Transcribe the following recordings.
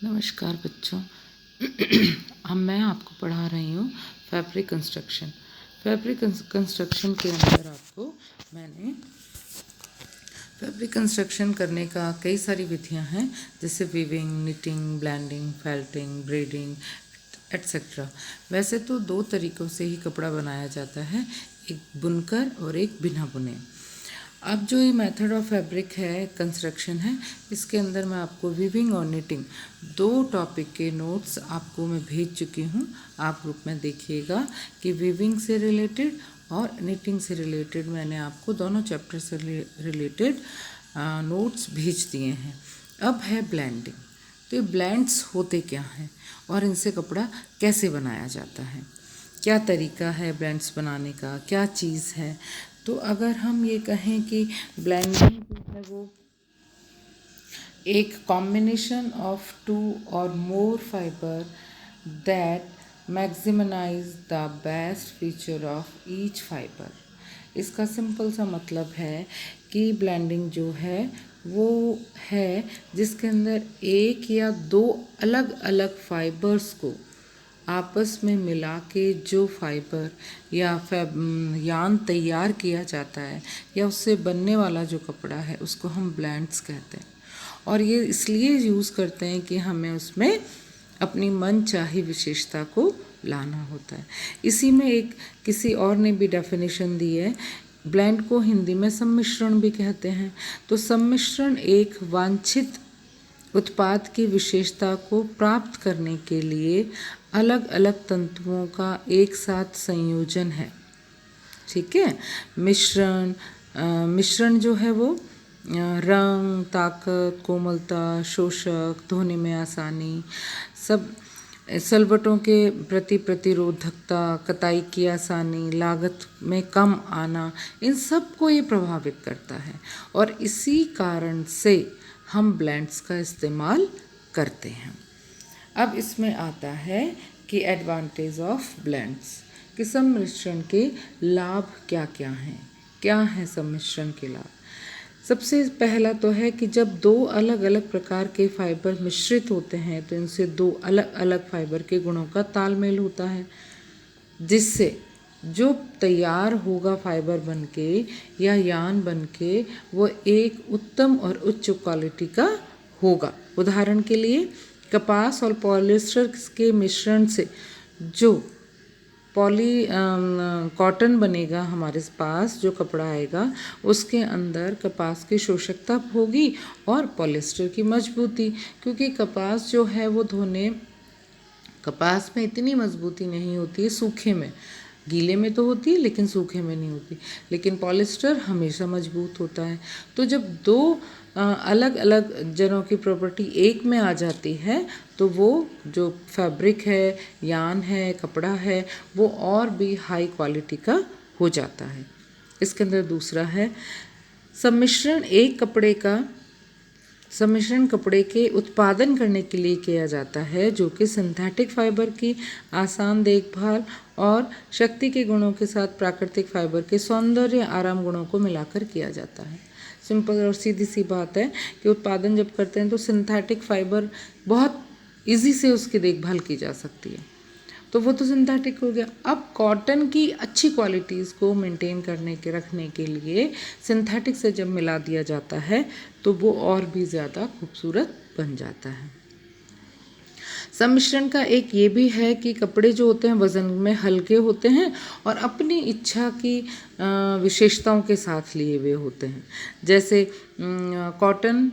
नमस्कार बच्चों। अब मैं आपको पढ़ा रही हूँ फैब्रिक कंस्ट्रक्शन। फैब्रिक कंस्ट्रक्शन के अंदर आपको मैंने फैब्रिक कंस्ट्रक्शन करने का कई सारी विधियाँ हैं, जैसे weaving, knitting, blending, felting, braiding etcetera. वैसे तो दो तरीक़ों से ही कपड़ा बनाया जाता है, एक बुनकर और एक बिना बुने। अब जो ये मेथड ऑफ फैब्रिक है कंस्ट्रक्शन है, इसके अंदर मैं आपको वीविंग और निटिंग दो टॉपिक के नोट्स आपको मैं भेज चुकी हूँ। आप ग्रुप में देखिएगा कि वीविंग से रिलेटेड और निटिंग से रिलेटेड मैंने आपको दोनों चैप्टर से रिलेटेड नोट्स भेज दिए हैं। अब है ब्लेंडिंग। तो ये ब्लेंड्स होते क्या हैं और इनसे कपड़ा कैसे बनाया जाता है, क्या तरीका है ब्लेंड्स बनाने का, क्या चीज़ है। तो अगर हम ये कहें कि ब्लेंडिंग जो है वो एक कॉम्बिनेशन ऑफ टू और more fiber that maximize the best feature of each fiber. इसका सिंपल सा मतलब है कि ब्लेंडिंग जो है वो है जिसके अंदर एक या दो अलग अलग फाइबर्स को आपस में मिला के जो फाइबर या यान तैयार किया जाता है या उससे बनने वाला जो कपड़ा है उसको हम ब्लेंड्स कहते हैं। और ये इसलिए यूज़ करते हैं कि हमें उसमें अपनी मन चाही विशेषता को लाना होता है। इसी में एक किसी और ने भी डेफिनेशन दी है, ब्लेंड को हिंदी में सम्मिश्रण भी कहते हैं। तो सम्मिश्रण एक वांछित उत्पाद की विशेषता को प्राप्त करने के लिए अलग अलग तंतुओं का एक साथ संयोजन है। ठीक है। मिश्रण जो है वो रंग, ताकत, कोमलता, शोषक, धोने में आसानी, सब सलवटों के प्रति प्रतिरोधकता, कताई की आसानी, लागत में कम आना, इन सब को ये प्रभावित करता है। और इसी कारण से हम ब्लेंड्स का इस्तेमाल करते हैं। अब इसमें आता है कि एडवांटेज ऑफ ब्लेंड्स, कि सम्मिश्रण के लाभ क्या क्या हैं, क्या हैं सम्मिश्रण के लाभ। सबसे पहला तो है कि जब दो अलग अलग प्रकार के फाइबर मिश्रित होते हैं तो इनसे दो अलग अलग फाइबर के गुणों का तालमेल होता है, जिससे जो तैयार होगा फाइबर बनके या यान बनके वो एक उत्तम और उच्च क्वालिटी का होगा। उदाहरण के लिए कपास और पॉलिएस्टर के मिश्रण से जो कॉटन बनेगा, हमारे पास जो कपड़ा आएगा उसके अंदर कपास की शोषकता होगी और पॉलिएस्टर की मजबूती, क्योंकि कपास जो है वो कपास में इतनी मजबूती नहीं होती है सूखे में, गीले में तो होती है लेकिन सूखे में नहीं होती, लेकिन पॉलिएस्टर हमेशा मजबूत होता है। तो जब दो अलग अलग जनों की प्रॉपर्टी एक में आ जाती है तो वो जो फैब्रिक है, यान है, कपड़ा है, वो और भी हाई क्वालिटी का हो जाता है। इसके अंदर दूसरा है सम्मिश्रण कपड़े के उत्पादन करने के लिए किया जाता है, जो कि सिंथेटिक फाइबर की आसान देखभाल और शक्ति के गुणों के साथ प्राकृतिक फाइबर के सौंदर्य आराम गुणों को मिलाकर किया जाता है। सिंपल और सीधी सी बात है कि उत्पादन जब करते हैं तो सिंथेटिक फाइबर बहुत इजी से उसकी देखभाल की जा सकती है, तो वो तो सिंथेटिक हो गया। अब कॉटन की अच्छी क्वालिटीज़ को मेंटेन रखने के लिए सिंथेटिक से जब मिला दिया जाता है तो वो और भी ज़्यादा खूबसूरत बन जाता है। सम्मिश्रण का एक ये भी है कि कपड़े जो होते हैं वज़न में हल्के होते हैं और अपनी इच्छा की विशेषताओं के साथ लिए हुए होते हैं। जैसे कॉटन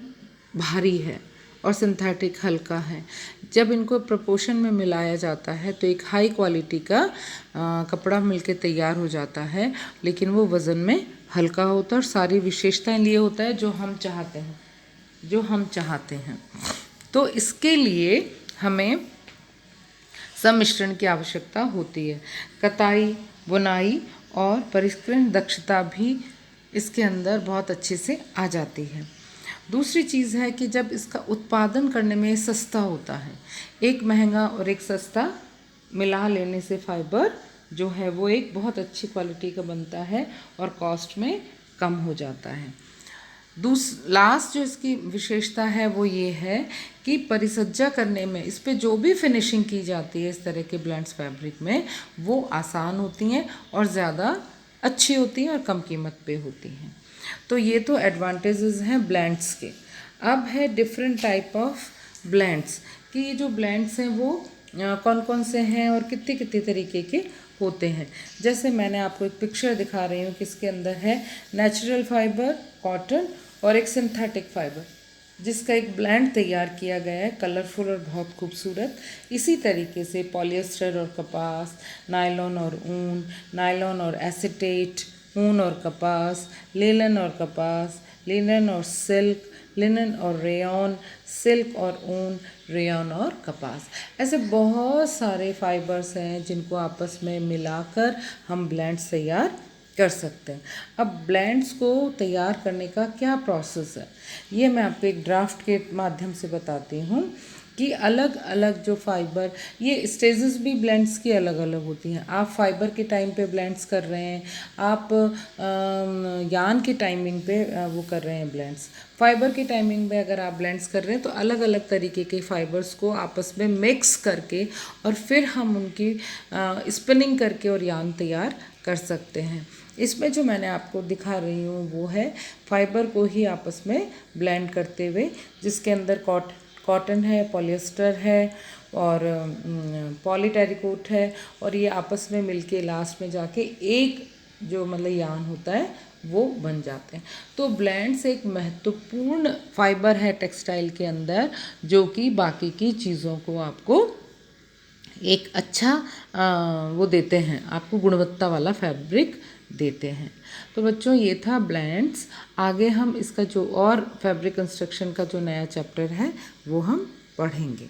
भारी है और सिंथेटिक हल्का है, जब इनको प्रपोर्शन में मिलाया जाता है तो एक हाई क्वालिटी का कपड़ा मिलके तैयार हो जाता है, लेकिन वो वज़न में हल्का होता है और सारी विशेषताएं लिए होता है जो हम चाहते हैं। तो इसके लिए हमें सम्मिश्रण की आवश्यकता होती है। कताई, बुनाई और परिष्करण दक्षता भी इसके अंदर बहुत अच्छे से आ जाती है। दूसरी चीज़ है कि जब इसका उत्पादन करने में सस्ता होता है, एक महंगा और एक सस्ता मिला लेने से फाइबर जो है वो एक बहुत अच्छी क्वालिटी का बनता है और कॉस्ट में कम हो जाता है। लास्ट जो इसकी विशेषता है वो ये है कि परिसज्जा करने में इस पे जो भी फिनिशिंग की जाती है इस तरह के ब्लेंड्स फैब्रिक में वो आसान होती हैं और ज़्यादा अच्छी होती हैं और कम कीमत पे होती हैं। तो ये तो एडवांटेजेस हैं ब्लेंड्स के। अब है डिफरेंट टाइप ऑफ ब्लेंड्स कि ये जो ब्लेंड्स हैं वो कौन कौन से हैं और कितने कितने तरीके के होते हैं। जैसे मैंने आपको एक पिक्चर दिखा रही हूँ कि इसके अंदर है नेचुरल फाइबर, कॉटन और एक सिंथेटिक फाइबर जिसका एक ब्लेंड तैयार किया गया है, कलरफुल और बहुत खूबसूरत। इसी तरीके से पॉलिएस्टर और कपास, नायलॉन और ऊन, नायलॉन और एसीटेट, ऊन और कपास, लिनन और कपास, लिनन और सिल्क, लिनन और रेयॉन, सिल्क और ऊन, रेयॉन और कपास, ऐसे बहुत सारे फाइबर्स हैं जिनको आपस में मिलाकर हम ब्लेंड्स तैयार कर सकते हैं। अब ब्लेंड्स को तैयार करने का क्या प्रोसेस है ये मैं आपको एक ड्राफ्ट के माध्यम से बताती हूँ कि अलग अलग जो फाइबर, ये स्टेजेस भी ब्लेंड्स की अलग अलग होती हैं। आप फाइबर के टाइम पे ब्लेंड्स कर रहे हैं, आप यान के टाइमिंग पे वो कर रहे हैं ब्लेंड्स। फाइबर के टाइमिंग पे अगर आप ब्लेंड्स कर रहे हैं तो अलग अलग तरीके के फाइबर्स को आपस में मिक्स करके और फिर हम उनकी स्पिनिंग करके और यान तैयार कर सकते हैं। इसमें जो मैंने आपको दिखा रही हूँ वो है फाइबर को ही आपस में ब्लेंड करते हुए, जिसके अंदर कॉटन है, पॉलिएस्टर है और पॉलीटेरिकोट है और ये आपस में मिलके लास्ट में जाके एक जो मतलब यान होता है वो बन जाते हैं। तो ब्लेंड्स एक महत्वपूर्ण फाइबर है टेक्सटाइल के अंदर जो कि बाकी की चीज़ों को आपको एक अच्छा वो देते हैं, आपको गुणवत्ता वाला फैब्रिक देते हैं। तो बच्चों ये था ब्लेंड्स। आगे हम इसका जो और फैब्रिक कंस्ट्रक्शन का जो नया चैप्टर है वो हम पढ़ेंगे।